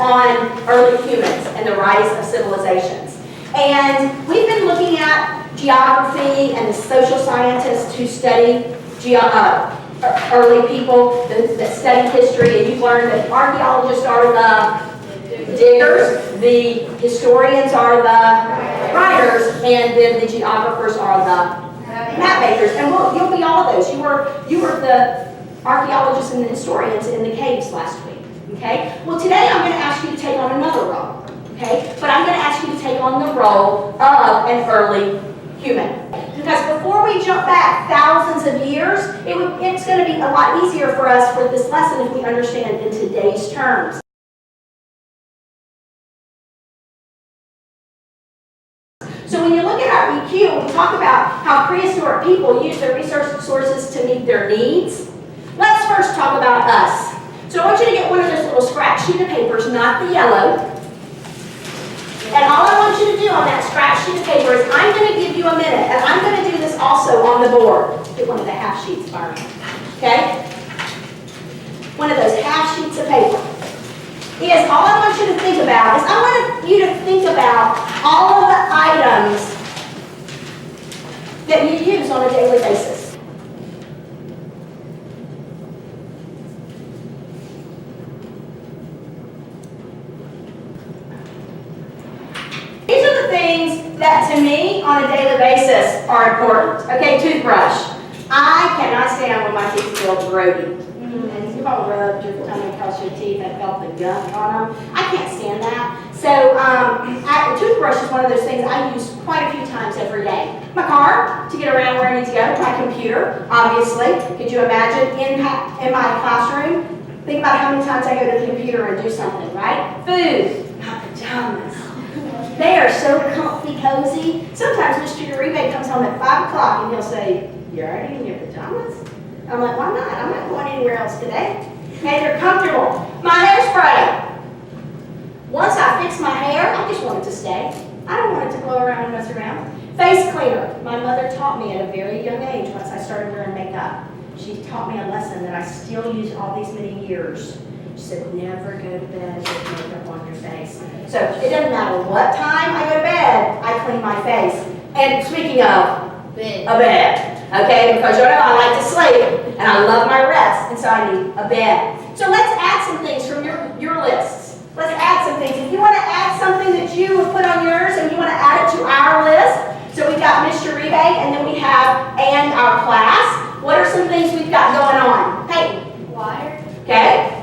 on early humans and the rise of civilizations. And we've been looking at geography and the social scientists who study early people that study history, and you've learned that archaeologists are the diggers, the historians are the writers, and then the geographers are the map makers. And you'll be all of those. You were the archaeologists and the historians in the caves last week. Okay? Well, today I'm going to ask you to take on another role. Okay? But I'm going to ask you to take on the role of an early human. Because before we jump back thousands of years, it's going to be a lot easier for us for this lesson if we understand in today's terms. So when you look at our EQ, we talk about how prehistoric people use their resources to meet their needs. Let's first talk about us. So I want you to get one of those little scratch sheet of papers, not the yellow. And all I want you to do on that scratch sheet of paper is I'm going to give you a minute, and I'm going to do this also on the board. Get one of the half sheets, Barney. Okay? One of those half sheets of paper. Is all I want you to think about is I want you to think about all of the items that you use on a daily basis. These are the things that to me on a daily basis are important. Okay, toothbrush. I cannot stand when my teeth feel grody. And you've all rubbed your tongue across your teeth and felt the gunk on them. I can't stand that. So a toothbrush is one of those things I use quite a few times every day. My car, to get around where I need to go. My computer, obviously. Could you imagine in my classroom? Think about how many times I go to the computer and do something, right? Food. My pajamas. They are so comfy, cozy. Sometimes Mr. Uribe comes home at 5 o'clock and he'll say, "You're already in your pajamas?" I'm like, "Why not? I'm not going anywhere else today." Okay, they're comfortable. My hairspray. Once I fix my hair, I just want it to stay. I don't want it to blow around and mess around. Face cleaner. My mother taught me at a very young age once I started wearing makeup. She taught me a lesson that I still use all these many years. She said, never go to bed with makeup on your face. So it doesn't matter what time I go to bed, I clean my face. And speaking of a bed, okay, because you know I like to sleep and I love my rest, and so I need a bed. So let's add some things from your lists. Let's add some things. If you want to add something that you have put on yours and you want to add it to our list, so we've got Mr. Uribe and then we have and our class. What are some things we've got going on? Peyton. Water. Okay.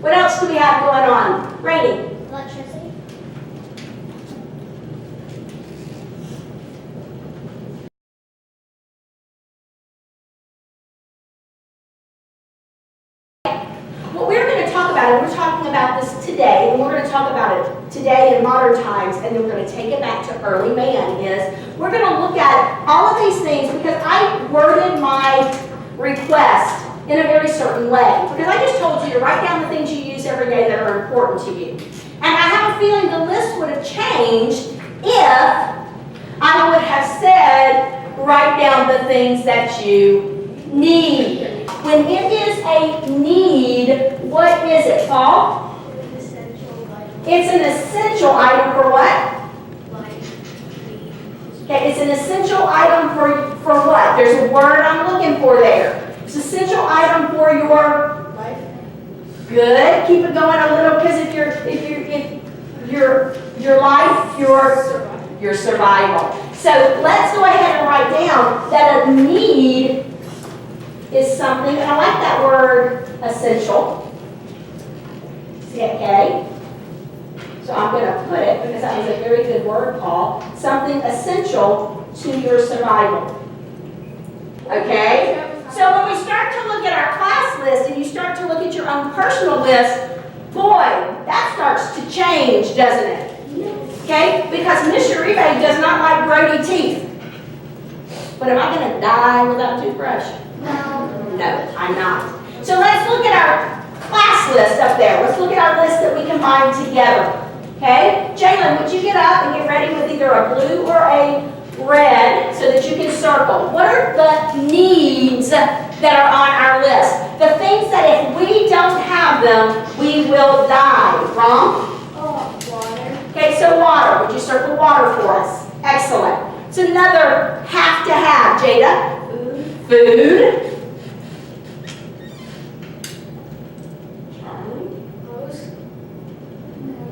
What else do we have going on? Rainy. Electricity. What we're going to talk about, and we're talking about this today, and we're going to talk about it today in modern times, and then we're going to take it back to early man, is we're going to look at all of these things because I worded my request in a very certain way. Because I just told you to write down the things you use every day that are important to you. And I have a feeling the list would have changed if I would have said, write down the things that you need. When it is a need, what is it, Paul? Essential item. It's an essential item for what? Life. Okay, it's an essential item for what? There's a word I'm looking for there. It's an essential item for your Life. good. Keep it going a little, because if your life, your survival. So let's go ahead and write down that a need is something, and I like that word essential. See, okay? So I'm going to put it, because that was a very good word, Paul, something essential to your survival. Okay? So when we start to look at our class list and you start to look at your own personal list, boy, that starts to change, doesn't it? Okay? Because Mr. Uribe does not like grody teeth. But am I going to die without a toothbrush? No, I'm not. So let's look at our class list up there. Let's look at our list that we combined together. Okay? Jalen, would you get up and get ready with either a blue or a red so that you can circle. What are the needs that are on our list? The things that if we don't have them, we will die. Wrong? Water. Okay, so water. Would you circle water for us? Excellent. It's another have to have. Jada? Food. Clothes.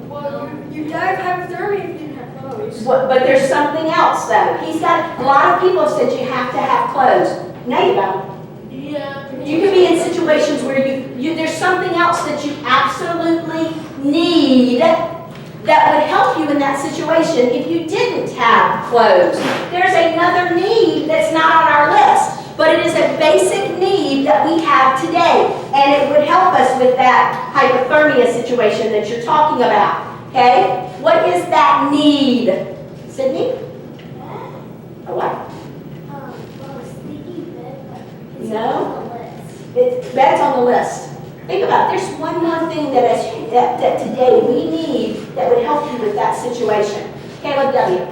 Well, you die of hypothermia if you didn't have clothes. But there's something else though. He's got, a lot of people have said you have to have clothes. No, you don't. Yeah. You can be in situations where there's something else that you absolutely need that would help you in that situation if you didn't have clothes. There's another need that's not on our list, but it is a basic need that we have today, and it would help us with that hypothermia situation that you're talking about. Okay? What is that need? Sydney? A what? Well, a sticky bed, but it's No. on the list. Bed's on the list. Think about it. There's one more thing that today we need that would help you with that situation. Caleb W.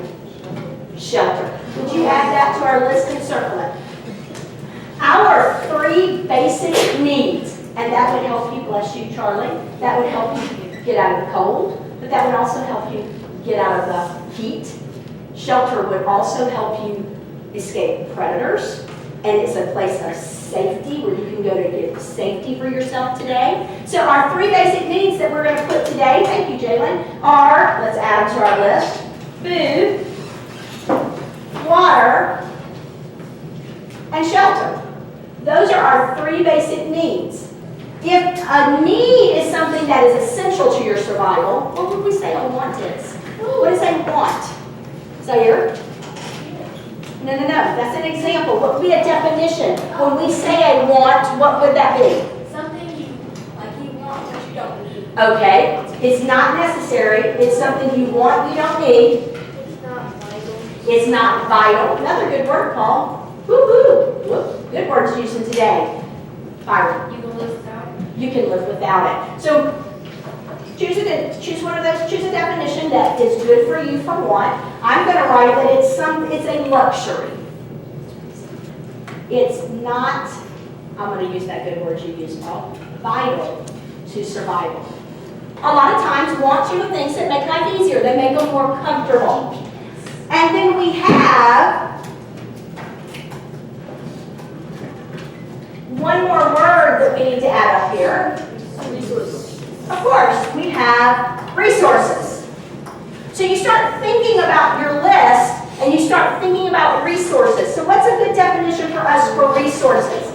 Shelter. Would you add that to our list and circle it? Our 3 basic needs, and that would help you, bless you, Charlie, that would help you get out of the cold, but that would also help you get out of the heat. Shelter would also help you escape predators, and it's a place of safety where you can go to get safety for yourself today. So our 3 basic needs that we're going to put today, thank you, Jalen, are, let's add them to our list, food, water, and shelter. Those are our 3 basic needs. If a need is something that is essential to your survival, what would we say a want is? What is a want? Zaire? No. That's an example. What would be a definition? When we say a want, what would that be? Something you want, but you don't need. Okay. It's not necessary. It's something you want, you don't need. It's not vital. It's not vital. Another good word, Paul. Woo-hoo. Whoop. Good words using today. Byron. You can live without it. You can live without it. So choose one of those. Choose a definition that is good for you for want. I'm going to write that it's a luxury. It's not, I'm going to use that good word you used, Paul, vital to survival. A lot of times wants are the things that make life easier. They make them more comfortable. And then we have one more word that we need to add up here. Resources. Of course, we have resources. So you start thinking about your list and you start thinking about resources. So what's a good definition for us for resources?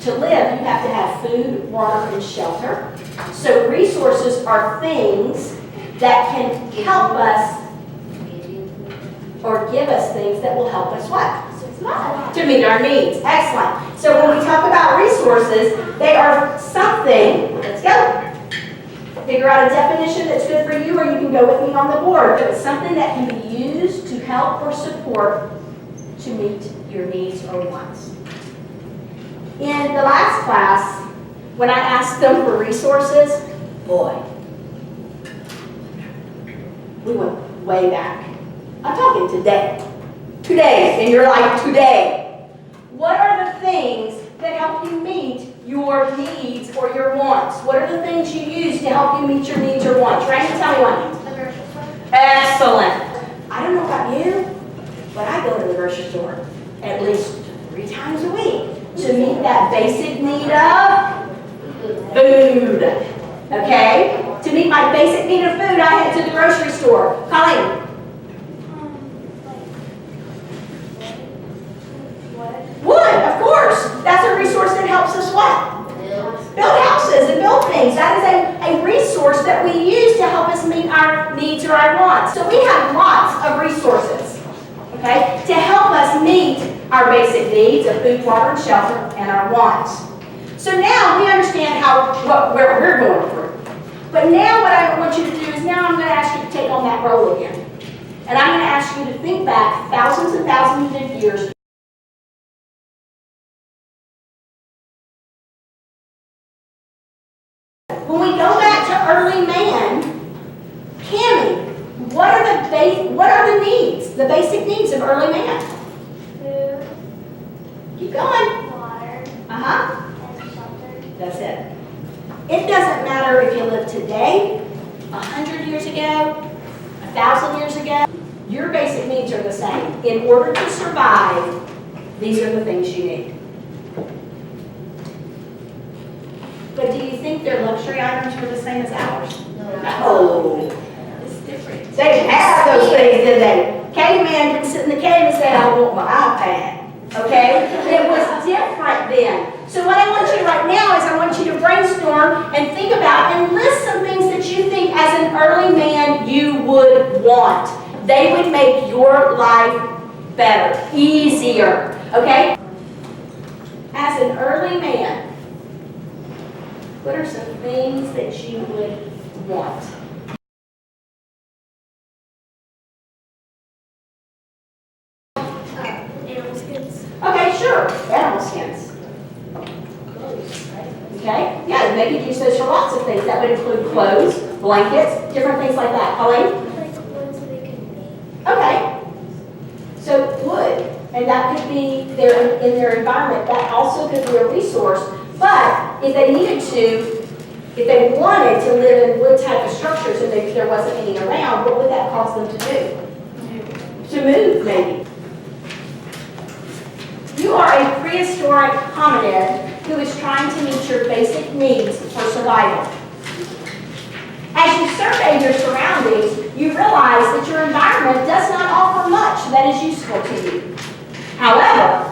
To live, you have to have food, water, and shelter. So resources are things that can help us or give us things that will help us what? To meet our needs. Excellent. So when we talk about resources, they are something, let's go. Figure out a definition that's good for you, or you can go with me on the board. But it's something that can be used to help or support to meet your needs or wants. In the last class, when I asked them for resources, boy, we went way back. I'm talking today. Today, in your life today. What are the things that help you meet your needs or your wants? What are the things you use to help you meet your needs or wants? Randy, tell me one. The grocery store. Excellent. I don't know about you, but I go to the grocery store at least 3 times a week to meet that basic need of food. Okay? To meet my basic need of food, I head to the grocery store. Colleen. Wood, of course. That's a resource that helps us what? Build houses and build things. That is a resource that we use to help us meet our needs or our wants. So we have lots of resources, okay, to help us meet our basic needs of food, water, and shelter, and our wants. So now we understand where we're going through. But now what I want you to do is now I'm going to ask you to take on that role again. And I'm going to ask you to think back thousands and thousands of years. When we go back to early man, Cammie, what are the needs, the 1,000 years ago, your basic needs are the same. In order to survive, these are the things you need. But do you think their luxury items were the same as ours? No. It's different. They didn't have those things, did they? Caveman didn't sit in the cave and say, I want my iPad. Okay? It was different then. So what I want you to right now is I want you to brainstorm and think about and list some things that you think as an early man you would want. They would make your life better, easier. Okay? As an early man, what are some things that you would want? Animal skins. Okay, sure. Animal skins. Okay? Yeah, they could use those for lots of things. That would include clothes, blankets, different things like that. Colleen? Like the ones that they can make. Okay. So wood, and that could be their in their environment. That also could be a resource. But if they needed to, if they wanted to live in wood type of structures and there wasn't any around, what would that cause them to do? To move, maybe. You are a prehistoric hominid who is trying to meet your basic needs for survival. As you survey your surroundings, you realize that your environment does not offer much that is useful to you. However,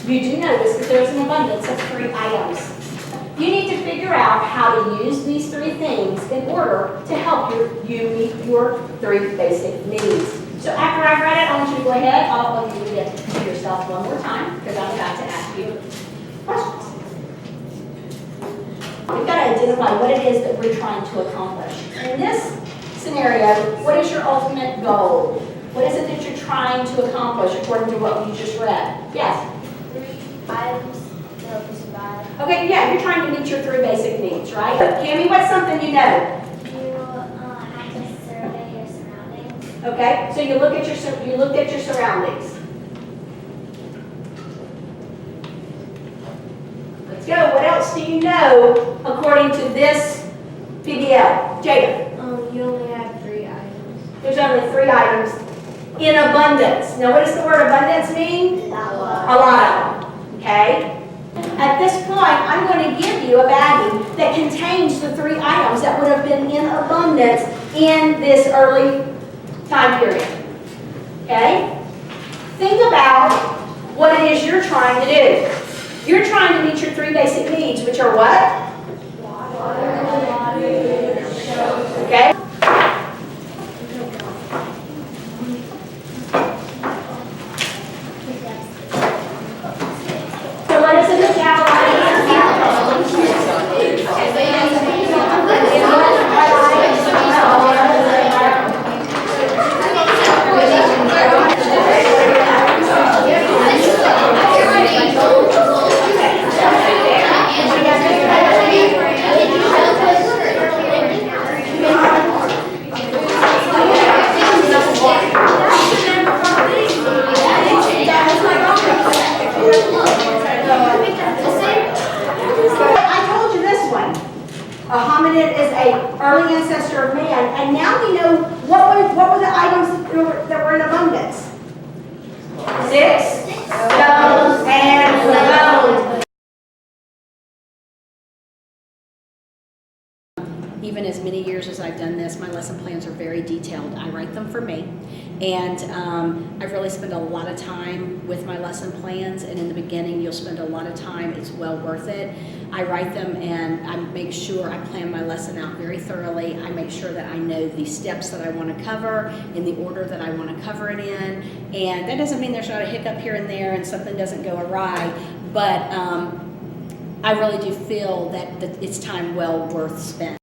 you do notice that there's an abundance of 3 items. You need to figure out how to use these 3 things in order to help you meet your 3 basic needs. So after I've read it, I want you to go ahead. I'll want you to get to yourself one more time because I'm about to ask you questions. We've got to identify what it is that we're trying to accomplish. In this scenario, what is your ultimate goal? What is it that you're trying to accomplish according to what you just read? Yes? 3 items to help you survive. Okay, yeah, you're trying to meet your 3 basic needs, right? Cammy, what's something you know? You have to survey your surroundings. Okay, so you looked at your surroundings. Let's go. What else do you know according to this PBL? Jada? You only have 3 items. There's only 3 items in abundance. Now, what does the word abundance mean? Not A lot of them. Okay? At this point, I'm going to give you a baggie that contains the 3 items that would have been in abundance in this early time period. Okay? Think about what it is you're trying to do. You're trying to meet your 3 basic needs, which are what? Okay? So what is it that a hominid is an early ancestor of man, and now we know what were the items that were in abundance. 6 stones and bones. Even as many years as I've done this, my lesson plans are very detailed. I write them for me, and I really spend a lot of time with my lesson plans, and in the beginning you'll spend a lot of time. It's well worth it. I write them and I make sure I plan my lesson out very thoroughly. I make sure that I know the steps that I want to cover in the order that I want to cover it in, and that doesn't mean there's not a hiccup here and there and something doesn't go awry, but I really do feel that it's time well worth spent.